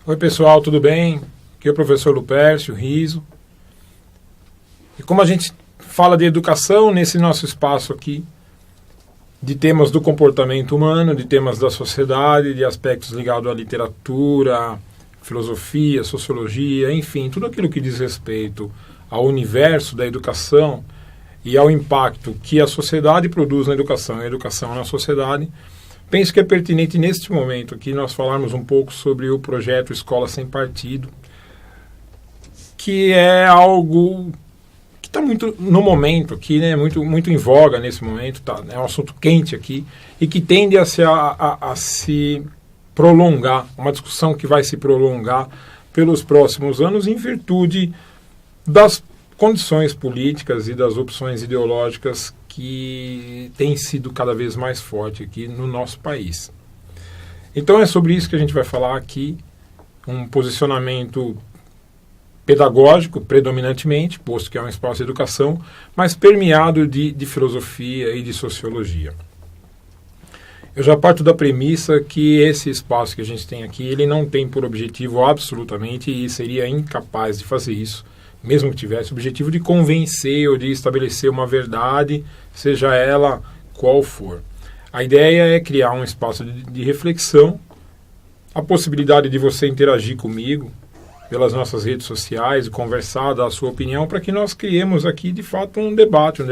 Oi pessoal, tudo bem? Aqui é o professor Lupércio Riso. E como a gente fala de educação nesse nosso espaço aqui, de temas do comportamento humano, de temas da sociedade, de aspectos ligados à literatura, filosofia, sociologia, enfim, tudo aquilo que diz respeito ao universo da educação e ao impacto que a sociedade produz na educação e a educação na sociedade, penso que é pertinente neste momento aqui nós falarmos um pouco sobre o projeto Escola Sem Partido, que é algo que está muito no momento aqui, né? muito em voga nesse momento, tá? É um assunto quente aqui e que tende a se prolongar, uma discussão que vai se prolongar pelos próximos anos em virtude das condições políticas e das opções ideológicas que tem sido cada vez mais forte aqui no nosso país. Então é sobre isso que a gente vai falar aqui, um posicionamento pedagógico, predominantemente, posto que é um espaço de educação, mas permeado de filosofia e de sociologia. Eu já parto da premissa que esse espaço que a gente tem aqui, ele não tem por objetivo absolutamente, e seria incapaz de fazer isso, mesmo que tivesse o objetivo de convencer ou de estabelecer uma verdade, seja ela qual for. A ideia é criar um espaço de reflexão, a possibilidade de você interagir comigo pelas nossas redes sociais e conversar, dar a sua opinião, para que nós criemos aqui, de fato, um debate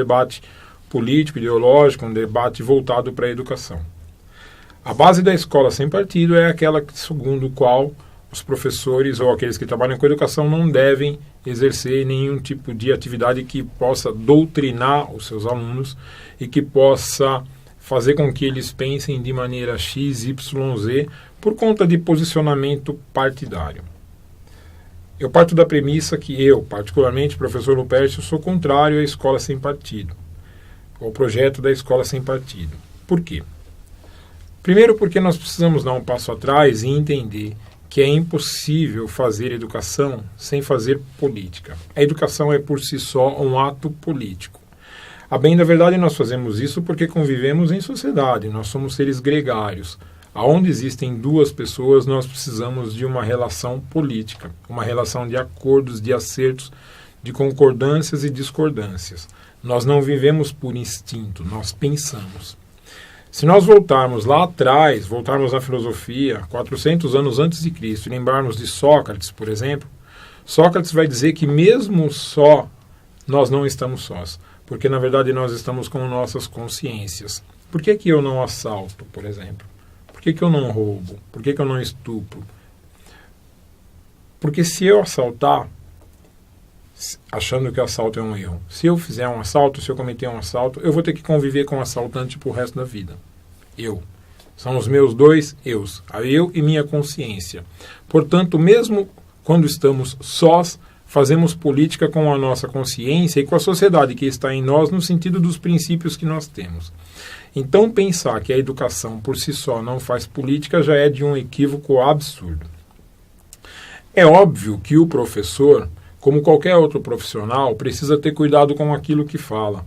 político, ideológico, um debate voltado para a educação. A base da Escola Sem Partido é aquela segundo qual os professores ou aqueles que trabalham com educação não devem exercer nenhum tipo de atividade que possa doutrinar os seus alunos e que possa fazer com que eles pensem de maneira X, Y, Z por conta de posicionamento partidário. Eu parto da premissa que eu, particularmente, professor Lupércio, sou contrário à Escola Sem Partido, ao projeto da Escola Sem Partido. Por quê? Primeiro porque nós precisamos dar um passo atrás e entender que é impossível fazer educação sem fazer política. A educação é por si só um ato político. A bem da verdade, nós fazemos isso porque convivemos em sociedade, nós somos seres gregários. Aonde existem duas pessoas, nós precisamos de uma relação política, uma relação de acordos, de acertos, de concordâncias e discordâncias. Nós não vivemos por instinto, nós pensamos. Se nós voltarmos lá atrás, voltarmos na filosofia, 400 anos antes de Cristo, e lembrarmos de Sócrates, por exemplo, Sócrates vai dizer que mesmo só, nós não estamos sós, porque na verdade nós estamos com nossas consciências. Por que eu não assalto, por exemplo? Por que eu não roubo? Por que eu não estupro? Porque se eu assaltar, achando que o assalto é um erro, se eu fizer um assalto, se eu cometer um assalto, eu vou ter que conviver com o assaltante pro resto da vida. São os meus dois eus, a eu e minha consciência. Portanto, mesmo quando estamos sós, fazemos política com a nossa consciência e com a sociedade que está em nós no sentido dos princípios que nós temos. Então, pensar que a educação por si só não faz política já é de um equívoco absurdo. É óbvio que o professor, como qualquer outro profissional, precisa ter cuidado com aquilo que fala.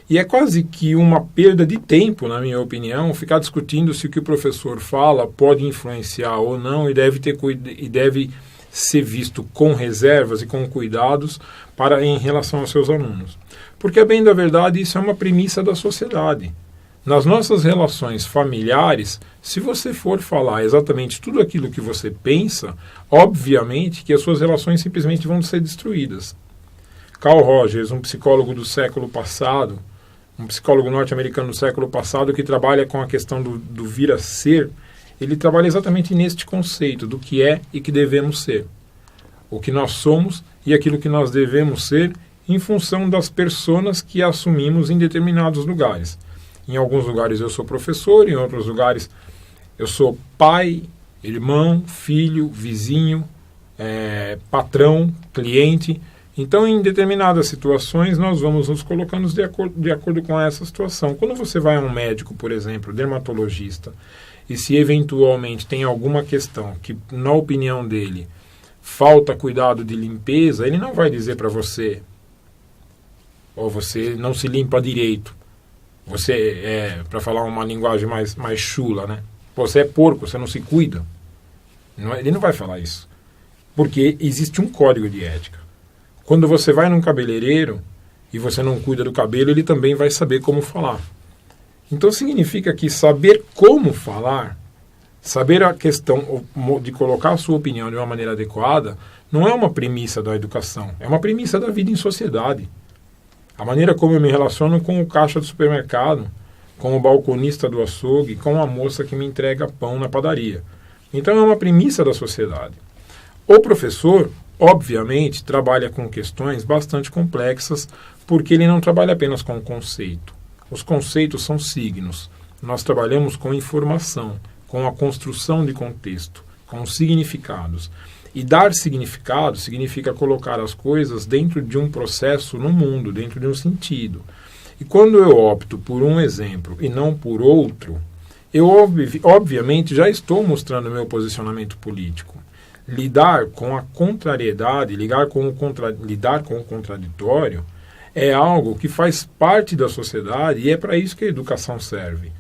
E é quase que uma perda de tempo, na minha opinião, ficar discutindo se o que o professor fala pode influenciar ou não e deve ser visto com reservas e com cuidados em relação aos seus alunos. Porque, a bem da verdade, isso é uma premissa da sociedade. Nas nossas relações familiares, se você for falar exatamente tudo aquilo que você pensa, obviamente que as suas relações simplesmente vão ser destruídas. Carl Rogers, um psicólogo do século passado, um psicólogo norte-americano do século passado que trabalha com a questão do vir a ser, ele trabalha exatamente neste conceito do que é e que devemos ser. O que nós somos e aquilo que nós devemos ser em função das personas que assumimos em determinados lugares. Em alguns lugares eu sou professor, em outros lugares eu sou pai, irmão, filho, vizinho, patrão, cliente. Então, em determinadas situações, nós vamos nos colocando de acordo com essa situação. Quando você vai a um médico, por exemplo, dermatologista, e se eventualmente tem alguma questão que, na opinião dele, falta cuidado de limpeza, ele não vai dizer para você, ou você não se limpa direito. Você para falar uma linguagem mais chula, né? Você é porco, você não se cuida. Ele não vai falar isso. Porque existe um código de ética. Quando você vai num cabeleireiro e você não cuida do cabelo, ele também vai saber como falar. Então significa que saber como falar, saber a questão de colocar a sua opinião de uma maneira adequada, não é uma premissa da educação, é uma premissa da vida em sociedade. A maneira como eu me relaciono com o caixa do supermercado, com o balconista do açougue, com a moça que me entrega pão na padaria. Então é uma premissa da sociedade. O professor, obviamente, trabalha com questões bastante complexas, porque ele não trabalha apenas com o conceito. Os conceitos são signos. Nós trabalhamos com informação, com a construção de contexto, com significados. E dar significado significa colocar as coisas dentro de um processo no mundo, dentro de um sentido. E quando eu opto por um exemplo e não por outro, eu obviamente já estou mostrando meu posicionamento político. Lidar com a contrariedade, lidar com o contraditório, é algo que faz parte da sociedade e é para isso que a educação serve.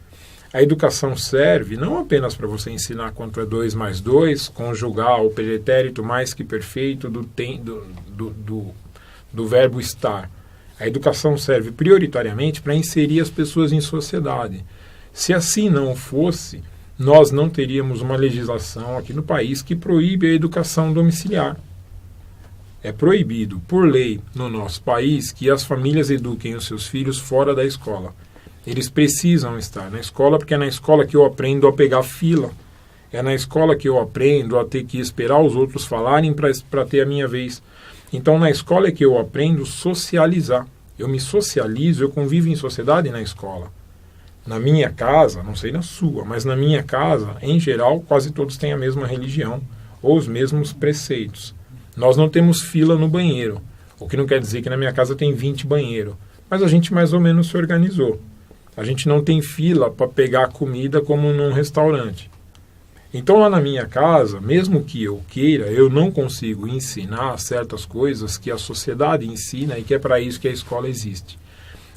A educação serve não apenas para você ensinar quanto é 2 mais 2, conjugar o pretérito mais que perfeito do verbo estar. A educação serve prioritariamente para inserir as pessoas em sociedade. Se assim não fosse, nós não teríamos uma legislação aqui no país que proíbe a educação domiciliar. É proibido, por lei, no nosso país, que as famílias eduquem os seus filhos fora da escola. Eles precisam estar na escola, porque é na escola que eu aprendo a pegar fila. É na escola que eu aprendo a ter que esperar os outros falarem para ter a minha vez. Então, na escola é que eu aprendo a socializar. Eu me socializo, eu convivo em sociedade na escola. Na minha casa, não sei na sua, mas na minha casa, em geral, quase todos têm a mesma religião ou os mesmos preceitos. Nós não temos fila no banheiro, o que não quer dizer que na minha casa tem 20 banheiros, mas a gente mais ou menos se organizou. A gente não tem fila para pegar comida como num restaurante. Então lá na minha casa, mesmo que eu queira, eu não consigo ensinar certas coisas que a sociedade ensina e que é para isso que a escola existe.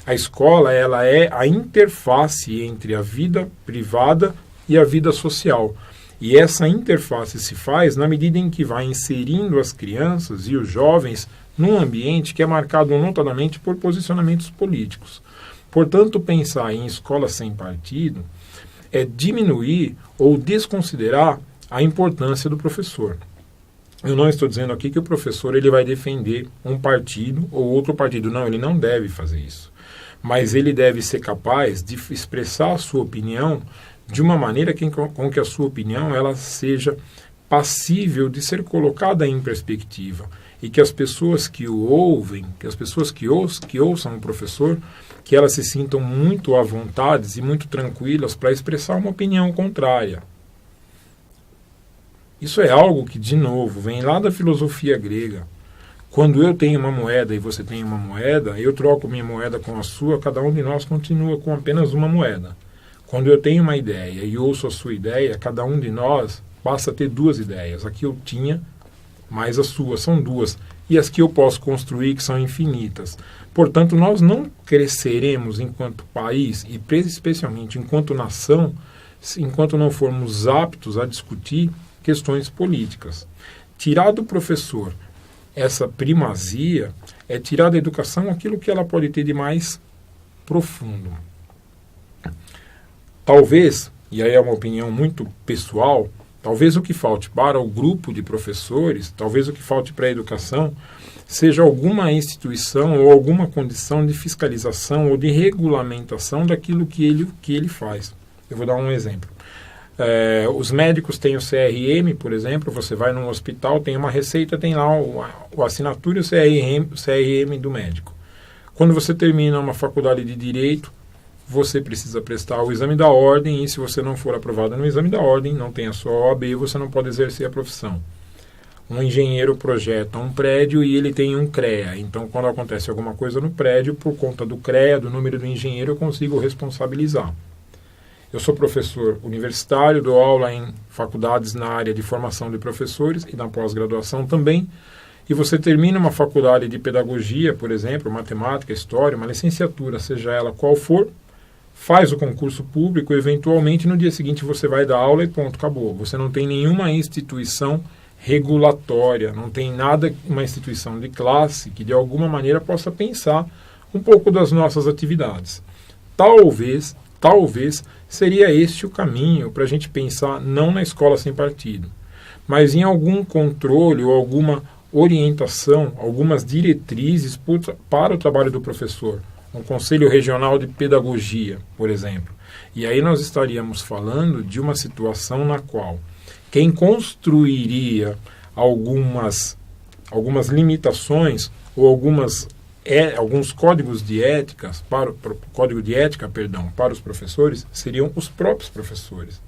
A escola, ela é a interface entre a vida privada e a vida social. E essa interface se faz na medida em que vai inserindo as crianças e os jovens num ambiente que é marcado notadamente por posicionamentos políticos. Portanto, pensar em escola sem partido é diminuir ou desconsiderar a importância do professor. Eu não estou dizendo aqui que o professor ele vai defender um partido ou outro partido. Não, ele não deve fazer isso. Mas ele deve ser capaz de expressar a sua opinião de uma maneira com que a sua opinião ela seja passível de ser colocada em perspectiva e que as pessoas que o ouvem, que as pessoas que ouçam o professor, que elas se sintam muito à vontade e muito tranquilas para expressar uma opinião contrária. Isso é algo que, de novo, vem lá da filosofia grega. Quando eu tenho uma moeda e você tem uma moeda, eu troco minha moeda com a sua, cada um de nós continua com apenas uma moeda. Quando eu tenho uma ideia e ouço a sua ideia, cada um de nós passa a ter 2 ideias. A que eu tinha, mais a sua, são 2. E as que eu posso construir, que são infinitas. Portanto, nós não cresceremos enquanto país, e especialmente enquanto nação, enquanto não formos aptos a discutir questões políticas. Tirar do professor essa primazia é tirar da educação aquilo que ela pode ter de mais profundo. Talvez, e aí é uma opinião muito pessoal, talvez o que falte para o grupo de professores, talvez o que falte para a educação, seja alguma instituição ou alguma condição de fiscalização ou de regulamentação daquilo que ele faz. Eu vou dar um exemplo. Os médicos têm o CRM, por exemplo, você vai num hospital, tem uma receita, tem lá a assinatura e o CRM do médico. Quando você termina uma faculdade de Direito, você precisa prestar o exame da ordem e se você não for aprovado no exame da ordem, não tem a sua OAB, você não pode exercer a profissão. Um engenheiro projeta um prédio e ele tem um CREA. Então, quando acontece alguma coisa no prédio, por conta do CREA, do número do engenheiro, eu consigo responsabilizar. Eu sou professor universitário, dou aula em faculdades na área de formação de professores e na pós-graduação também. E você termina uma faculdade de pedagogia, por exemplo, matemática, história, uma licenciatura, seja ela qual for, faz o concurso público, eventualmente no dia seguinte você vai dar aula e ponto, acabou. Você não tem nenhuma instituição regulatória, não tem nada, uma instituição de classe que de alguma maneira possa pensar um pouco das nossas atividades. Talvez seria este o caminho para a gente pensar não na escola sem partido, mas em algum controle ou alguma orientação, algumas diretrizes para o trabalho do professor. Um conselho regional de pedagogia, por exemplo. E aí nós estaríamos falando de uma situação na qual quem construiria algumas limitações ou alguns códigos de ética para os professores seriam os próprios professores.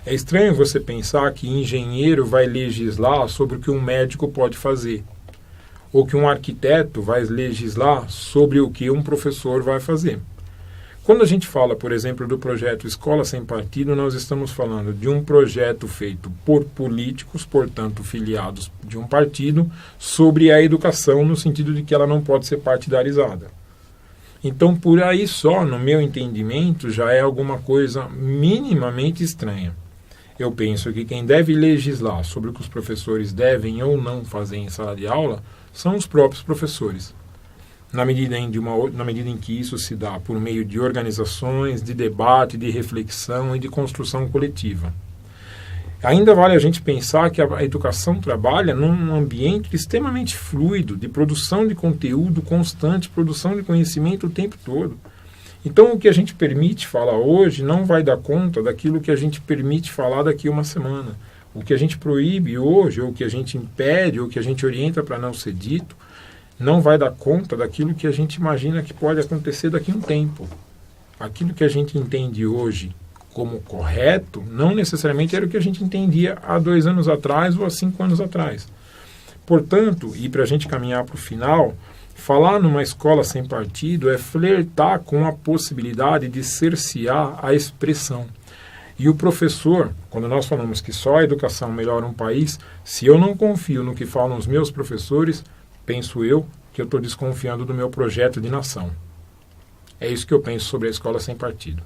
É estranho você pensar que engenheiro vai legislar sobre o que um médico pode fazer, ou que um arquiteto vai legislar sobre o que um professor vai fazer. Quando a gente fala, por exemplo, do projeto Escola Sem Partido, nós estamos falando de um projeto feito por políticos, portanto filiados de um partido, sobre a educação no sentido de que ela não pode ser partidarizada. Então, por aí só, no meu entendimento, já é alguma coisa minimamente estranha. Eu penso que quem deve legislar sobre o que os professores devem ou não fazer em sala de aula são os próprios professores. Na medida em que isso se dá por meio de organizações, de debate, de reflexão e de construção coletiva. Ainda vale a gente pensar que a educação trabalha num ambiente extremamente fluido, de produção de conteúdo constante, produção de conhecimento o tempo todo. Então, o que a gente permite falar hoje não vai dar conta daquilo que a gente permite falar daqui a uma semana. O que a gente proíbe hoje, ou o que a gente impede, ou o que a gente orienta para não ser dito, não vai dar conta daquilo que a gente imagina que pode acontecer daqui a um tempo. Aquilo que a gente entende hoje como correto, não necessariamente era o que a gente entendia há 2 anos atrás ou há 5 anos atrás. Portanto, e para a gente caminhar para o final, falar numa escola sem partido é flertar com a possibilidade de cercear a expressão. E o professor, quando nós falamos que só a educação melhora um país, se eu não confio no que falam os meus professores, penso eu que eu estou desconfiando do meu projeto de nação. É isso que eu penso sobre a escola sem partido.